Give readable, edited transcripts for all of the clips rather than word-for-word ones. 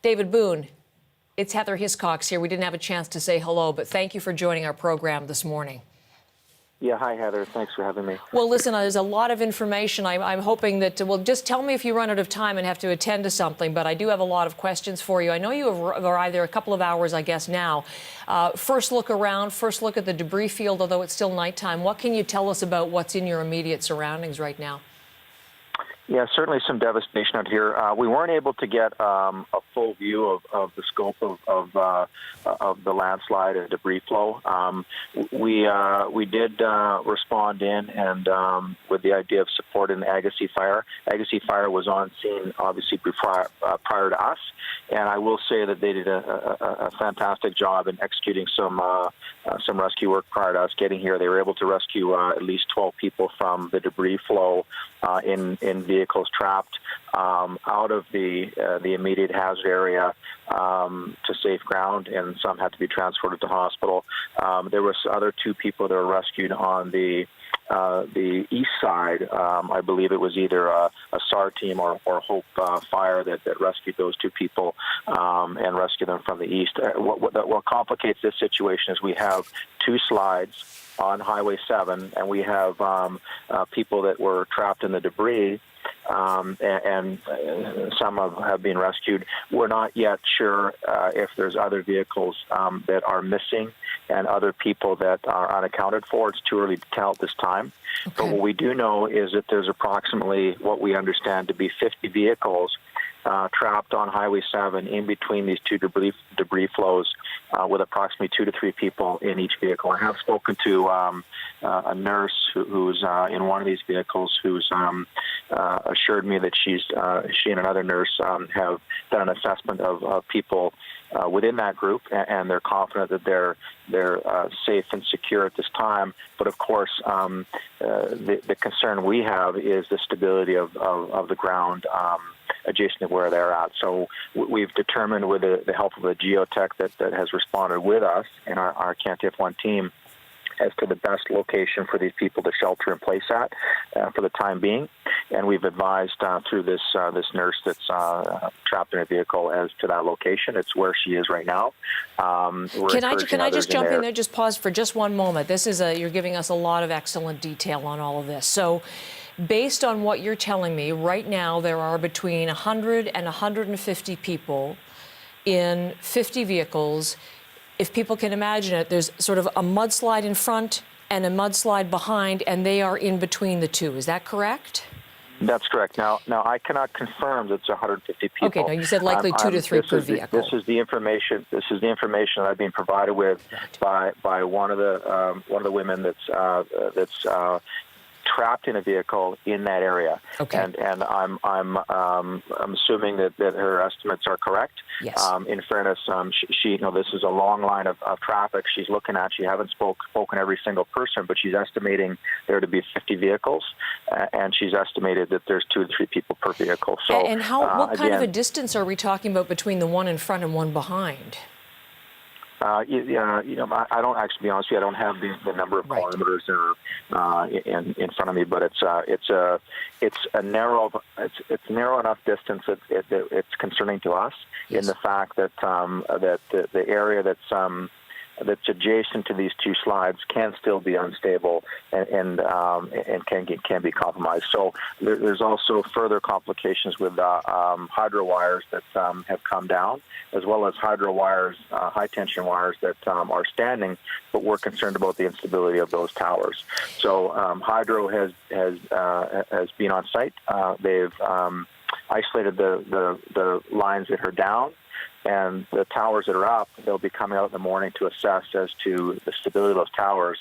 David Boone, it's Heather Hiscox here. We didn't have a chance to say hello, but thank you for joining our program this morning. Yeah, hi, Heather. Thanks for having me. Well, listen, there's a lot of information. I'm hoping that, well, just tell me if you run out of time and have to attend to something, but I do have a lot of questions for you. I know you have arrived there a couple of hours, I guess, now. First look around, first look at the debris field, although it's still nighttime. What can you tell us about what's in your immediate surroundings right now? Yeah, certainly some devastation out here. We weren't able to get a full view of the scope of the landslide and debris flow. We did respond in and with the idea of supporting the Agassiz fire. Agassiz fire was on scene, obviously, prior to us, and I will say that they did a fantastic job in executing some rescue work prior to us getting here. They were able to rescue at least 12 people from the debris flow in vehicles trapped out of the immediate hazard area to safe ground, and some had to be transported to hospital. There was other 2 people that were rescued on the east side. I believe it was either a SAR team or Hope Fire that rescued those 2 people and rescued them from the east. What complicates this situation is we have 2 slides on Highway 7, and we have people that were trapped in the debris, and some have been rescued. We're not yet sure if there's other vehicles that are missing and other people that are unaccounted for. It's too early to tell at this time. Okay. But what we do know is that there's approximately what we understand to be 50 vehicles trapped on Highway 7 in between these 2 debris flows with approximately 2 to 3 people in each vehicle. I have spoken to a nurse who's in one of these vehicles who's assured me that she and another nurse have done an assessment of people within that group, and they're confident that they're safe and secure at this time. But of course, the concern we have is the stability of the ground adjacent to where they're at. So we've determined with the help of the geotech that has responded with us and our CANTIF1 team as to the best location for these people to shelter in place at for the time being. And we've advised through this nurse that's trapped in a vehicle as to that location. It's where she is right now. Can I just jump in there? Just pause for just one moment. This is you're giving us a lot of excellent detail on all of this. So, based on what you're telling me, right now there are between 100 and 150 people in 50 vehicles. If people can imagine it, there's sort of a mudslide in front and a mudslide behind, and they are in between the 2. Is that correct? That's correct. Now I cannot confirm that it's 150 people. Okay, no, you said likely 2 to 3 per vehicle. This is the information. This is the information that I've been provided with by one of the women that's trapped in a vehicle in that area. Okay. And I'm assuming that her estimates are correct. Yes. In fairness, she this is a long line of traffic she's looking at. She hasn't spoken every single person, but she's estimating there to be 50 vehicles, and she's estimated that there's 2 to 3 people per vehicle. So, and what kind of a distance are we talking about between the one in front and one behind? I don't actually, be honest with you, I don't have the number of kilometers in front of me, but it's a narrow enough distance that it's concerning to us. Yes. In the fact that the area that's adjacent to these 2 slides can still be unstable and can be compromised. So there's also further complications with hydro wires that have come down, as well as hydro wires, high tension wires that are standing, but we're concerned about the instability of those towers. So hydro has been on site. They've isolated the lines that are down. And the towers that are up, they'll be coming out in the morning to assess as to the stability of those towers.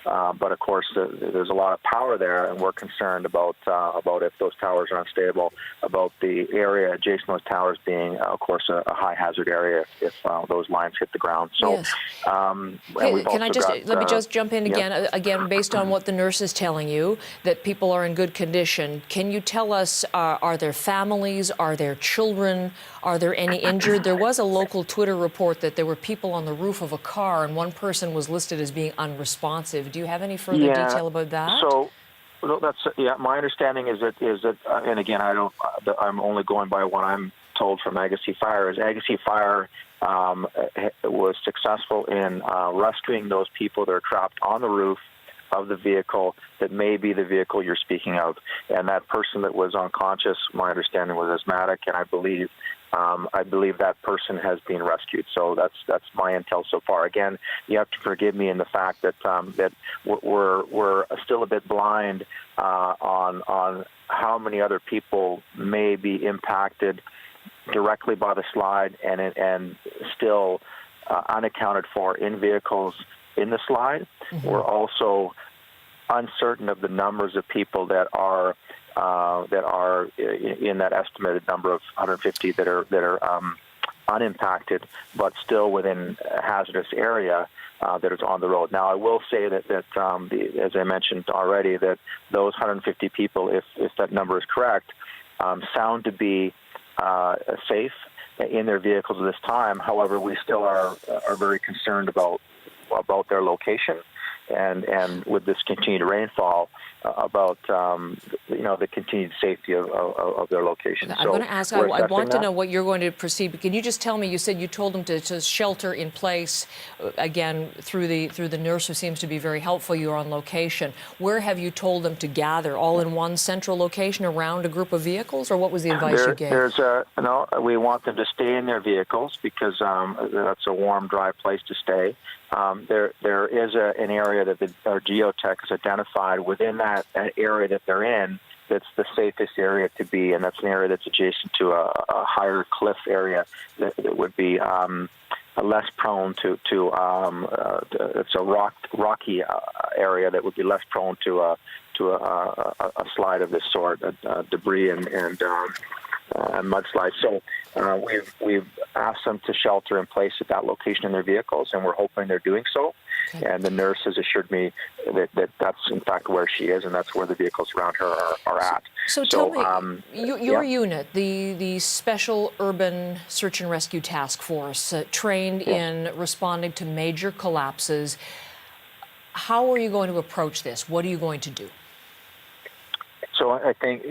But of course, there's a lot of power there, and we're concerned about if those towers are unstable, about the area adjacent to those towers being, of course, a high hazard area if those lines hit the ground. So, yes. Let me just jump in again. Yeah. Again, based on what the nurse is telling you, that people are in good condition. Can you tell us, are there families? Are there children? Are there any injured? There was a local Twitter report that there were people on the roof of a car, and one person was listed as being unresponsive. Do you have any further detail about that? So, my understanding is that, and again, I'm only going by what I'm told from Agassiz Fire is Agassiz Fire was successful in rescuing those people that are trapped on the roof of the vehicle that may be the vehicle you're speaking of. And that person that was unconscious, my understanding, was asthmatic, and I believe that person has been rescued. So that's my intel so far. Again, you have to forgive me in the fact that that we're still a bit blind on how many other people may be impacted directly by the slide and still unaccounted for in vehicles in the slide. Mm-hmm. We're also uncertain of the numbers of people that are in that estimated number of 150 that are unimpacted, but still within a hazardous area that is on the road. Now, I will say that as I mentioned already, that those 150 people, if that number is correct, sound to be safe in their vehicles at this time. However, we still are very concerned about their location, and with this continued rainfall, about the continued safety of their location. I'm going to ask. I want to know what you're going to proceed. Can you just tell me? You said you told them to shelter in place. Again, through the nurse who seems to be very helpful. You're on location. Where have you told them to gather? All in one central location around a group of vehicles, or what was the advice you gave? We want them to stay in their vehicles because that's a warm, dry place to stay. There is an area that our Geotech has identified within that area that they're in that's the safest area to be, and that's an area that's adjacent to a higher cliff area that would be less prone to it's a rocky area that would be less prone to a slide of this sort, debris and mudslides. So we've asked them to shelter in place at that location in their vehicles, and we're hoping they're doing so. Okay. And the nurse has assured me that that's in fact where she is, and that's where the vehicles around her are at. So tell me, your unit, the Special Urban Search and Rescue Task Force, trained in responding to major collapses. How are you going to approach this? What are you going to do? So I think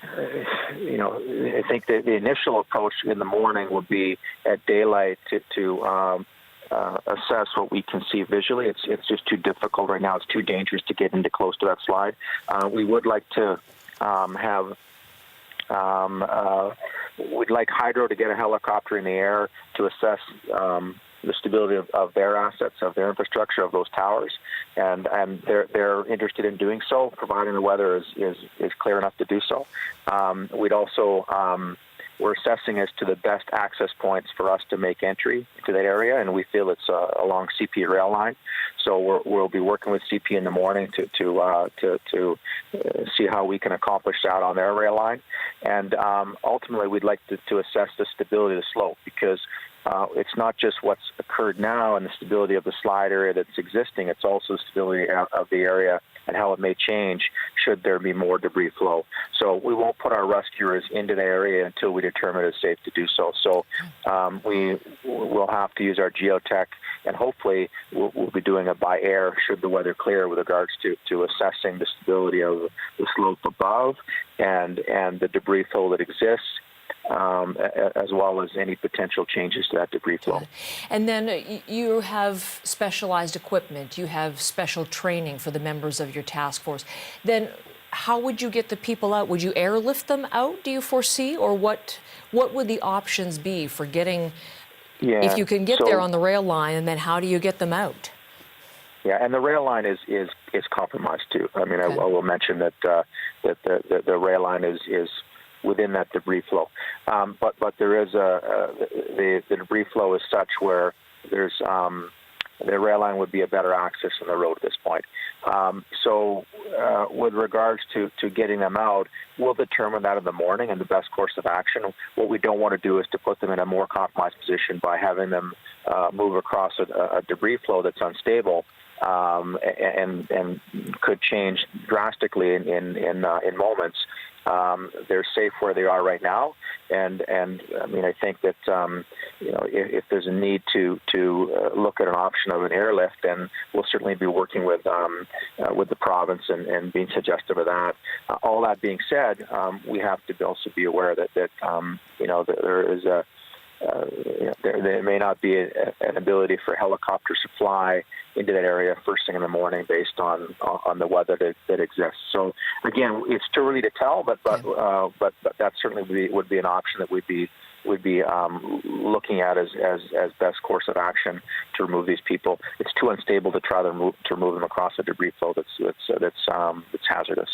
I think the initial approach in the morning would be at daylight to assess what we can see visually. It's just too difficult right now. It's too dangerous to get into close to that slide. We would like to we'd like Hydro to get a helicopter in the air to assess the stability of their assets, of their infrastructure, of those towers, and they're interested in doing so, providing the weather is clear enough to do so. We'd also we're assessing as to the best access points for us to make entry to that area, and we feel it's along CP rail line. So we'll be working with CP in the morning to see how we can accomplish that on their rail line, and ultimately we'd like to assess the stability of the slope, because it's not just what's occurred now and the stability of the slide area that's existing, it's also the stability of the area and how it may change should there be more debris flow. So we won't put our rescuers into the area until we determine it's safe to do so. So we will have to use our geotech, and hopefully we'll be doing it by air should the weather clear, with regards to assessing the stability of the slope above and the debris flow that exists, as well as any potential changes to that debris flow. And then you have specialized equipment, you have special training for the members of your task force. Then how would you get the people out? Would you airlift them out, do you foresee? Or what would the options be for getting, if you can get there on the rail line, and then how do you get them out? Yeah, and the rail line is compromised too. I mean, okay. I will mention that the rail line is within that debris flow, but there is the debris flow is such where there's the rail line would be a better access on the road at this point. So with regards to getting them out, we'll determine that in the morning and the best course of action. What we don't want to do is to put them in a more compromised position by having them move across a debris flow that's unstable and could change drastically in moments. They're safe where they are right now, and I mean, I think that if there's a need to look at an option of an airlift, then we'll certainly be working with the province and being suggestive of that. All that being said, we have to also be aware that there is there may not be an ability for helicopters to fly into that area first thing in the morning based on the weather that exists. So again, it's too early to tell, but that certainly would be an option that we'd be looking at as best course of action to remove these people. It's too unstable to try to remove them across a debris flow that's hazardous.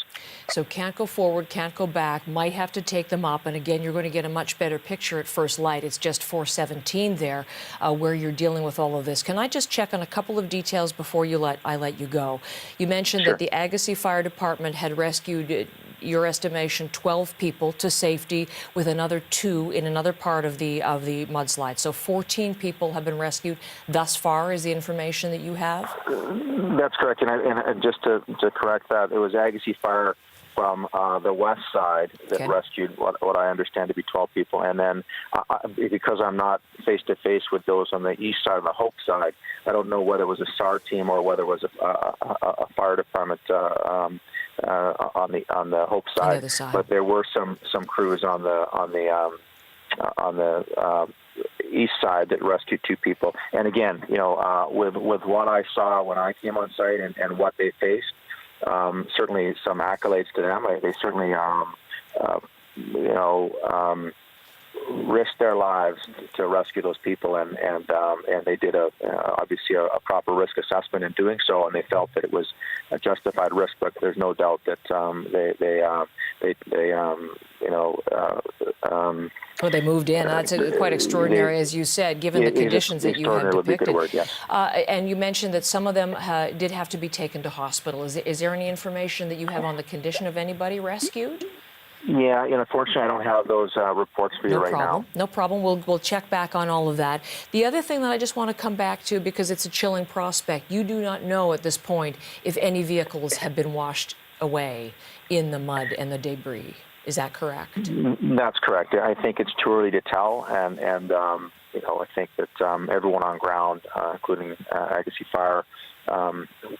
So can't go forward, can't go back, might have to take them up. And again, you're going to get a much better picture at first light. It's just 417 there where you're dealing with all of this. Can I just check on a couple of details before I let you go? You mentioned Sure. that the Agassiz Fire Department had rescued, your estimation, 12 people to safety, with another 2 in another part of the mudslide. So 14 people have been rescued thus far, is the information that you have? That's correct. And just to correct that, it was Agassiz Fire from the west side that rescued what I understand to be 12 people. And then because I'm not face-to-face with those on the east side and the Hope side, I don't know whether it was a SAR team or whether it was a fire department on the Hope side. On the other side. But there were some crews on the east side that rescued 2 people. And again, with what I saw when I came on site and what they faced, certainly some accolades to them. They certainly, risked their lives to rescue those people, and they did obviously a proper risk assessment in doing so, and they felt that it was a justified risk. But there's no doubt that they moved in. That's quite extraordinary, as you said, given the conditions that you had depicted. Word, yes. And you mentioned that some of them did have to be taken to hospital. Is there any information that you have on the condition of anybody rescued? Yeah, unfortunately, I don't have those reports for you right now. No problem. We'll check back on all of that. The other thing that I just want to come back to, because it's a chilling prospect, you do not know at this point if any vehicles have been washed away in the mud and the debris. Is that correct? That's correct. I think it's too early to tell, and I think that everyone on ground, including Agassiz Fire,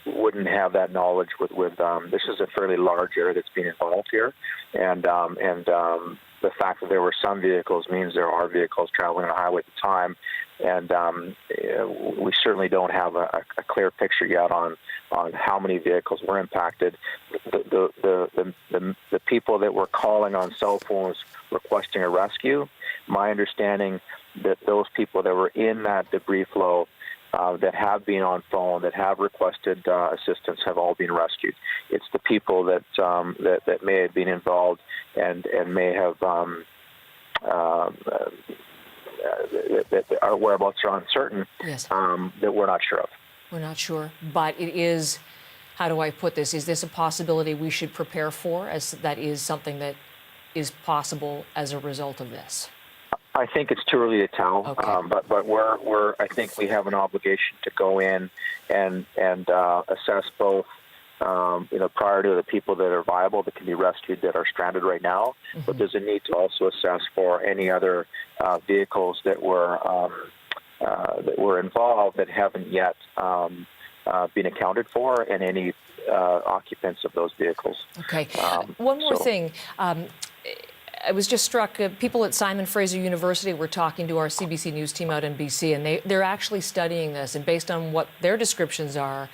wouldn't have that knowledge with this is a fairly large area that's being involved here, and the fact that there were some vehicles means there are vehicles traveling on the highway at the time, and we certainly don't have a clear picture yet on how many vehicles were impacted. The people that were calling on cell phones requesting a rescue, my understanding that those people that were in that debris flow that have been on phone, that have requested assistance, have all been rescued. It's the people that may have been involved and may have that our whereabouts are uncertain. Yes. That we're not sure of. We're not sure, but it is. How do I put this? Is this a possibility we should prepare for, as that is something that is possible as a result of this? I think it's too early to tell, okay. But we're I think we have an obligation to go in and assess both, prior to the people that are viable that can be rescued that are stranded right now. Mm-hmm. But there's a need to also assess for any other vehicles that were involved that haven't yet been accounted for, and any occupants of those vehicles. Okay. One more thing. I was just struck, people at Simon Fraser University were talking to our CBC News team out in BC, and they're actually studying this, and based on what their descriptions are,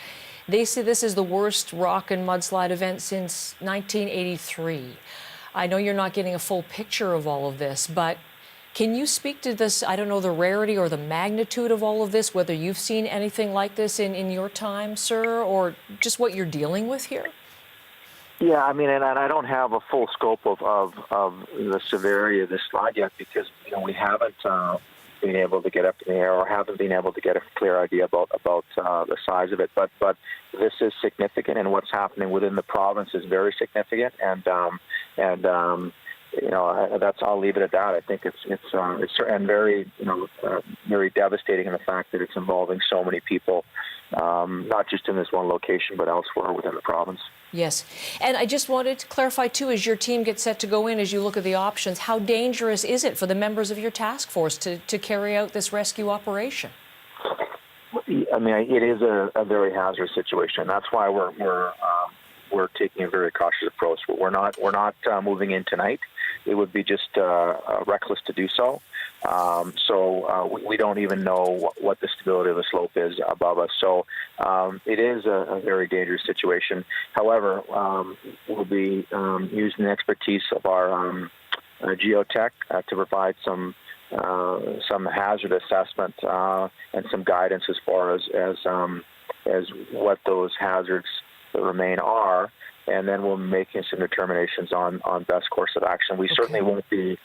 they see this is the worst rock and mudslide event since 1983. I know you're not getting a full picture of all of this, but can you speak to this, I don't know, the rarity or the magnitude of all of this, whether you've seen anything like this in your time, sir, or just what you're dealing with here? Yeah, I mean, and I don't have a full scope of the severity of this slide yet, because we haven't been able to get up in the air, or haven't been able to get a clear idea about the size of it. But this is significant, and what's happening within the province is very significant. And I'll leave it at that. I think it's and very very devastating in the fact that it's involving so many people, not just in this one location but elsewhere within the province. Yes, and I just wanted to clarify too, as your team gets set to go in, as you look at the options, how dangerous is it for the members of your task force to carry out this rescue operation? I mean, it is a very hazardous situation. That's why we're taking a very cautious approach. We're not moving in tonight. It would be just reckless to do so. We don't even know what the stability of the slope is above us. So it is a very dangerous situation. However, we'll be using the expertise of our geotech to provide some hazard assessment and some guidance as far as what those hazards that remain are, and then we'll be making some determinations on best course of action. We certainly won't be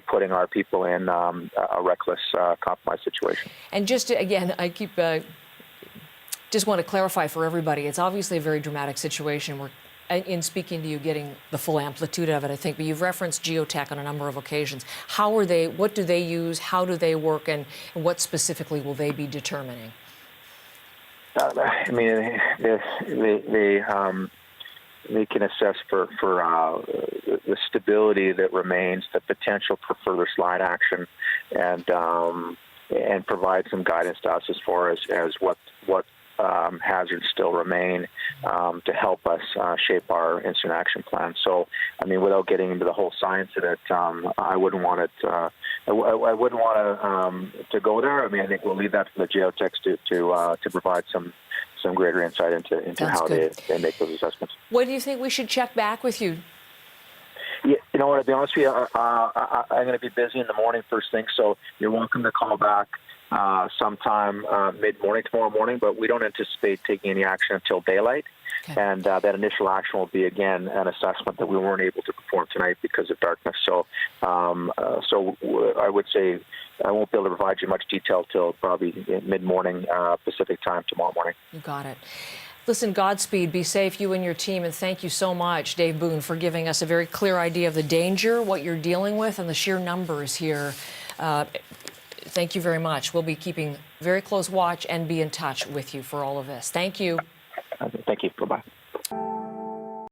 putting our people in a reckless compromise situation. And just again, I keep just want to clarify for everybody, it's obviously a very dramatic situation. We're in speaking to you, getting the full amplitude of it, I think, but you've referenced geotech on a number of occasions. How are they, what do they use, how do they work, and what specifically will they be determining? I mean, they can assess for the stability that remains, the potential for further slide action, and provide some guidance to us as far as what hazards still remain to help us shape our incident action plan. So, I mean, without getting into the whole science of it, I wouldn't want it. I wouldn't want to go there. I mean, I think we'll leave that for the geotechs to provide some greater insight into how they make those assessments. When do you think we should check back with you? Yeah, you know what, to be honest with you, I'm going to be busy in the morning first thing, so you're welcome to call back sometime mid-morning tomorrow morning, but we don't anticipate taking any action until daylight. Okay. And that initial action will be, again, an assessment that we weren't able to perform tonight because of darkness. So I would say I won't be able to provide you much detail till probably mid-morning Pacific time tomorrow morning. You got it. Listen, Godspeed, be safe, you and your team, and thank you so much, Dave Boone, for giving us a very clear idea of the danger, what you're dealing with, and the sheer numbers here. Thank you very much. We'll be keeping very close watch and be in touch with you for all of this. Thank you. Thank you. Bye-bye.